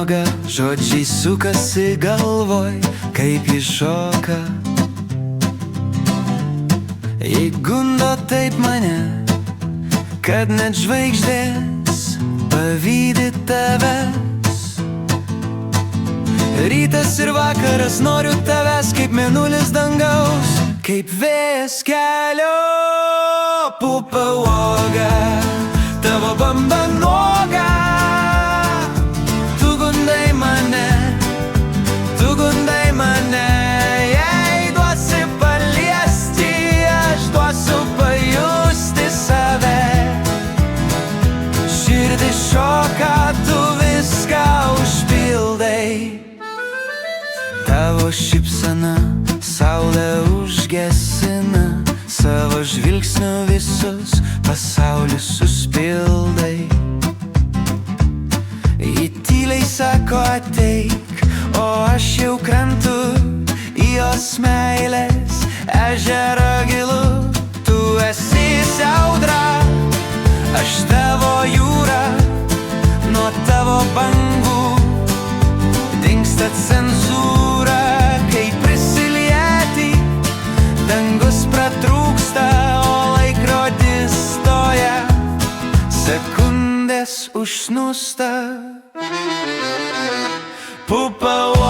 nuoga, žodžiai sukasi galvoj, kaip jis šoka. Jei gundo taip mane, kad net žvaigždės pavydi tavęs. Rytas ir vakaras noriu tavęs, kaip mėnulis dangaus, kaip vėjas kelio pupa uoga, tavo bamba nuoga. Tu gundai mane, jei duosi paliesti, aš duosiu pajusti save. Širdį šoka, tu viską užpildai. Tavo šypsena saulę užgesina, savo žvilgsniu visus pasaulius suspildai. Ji tyliai sako ateik, o aš jau krentu į jos meilės ežerą gilų. Tu esi audra, aš tavo jūra, nuo tavo bangų dingsta cenzūra. Kai prisilieti, dangus pratrūksta, o laikrodis stoja, sekundės užsnūsta. Pupa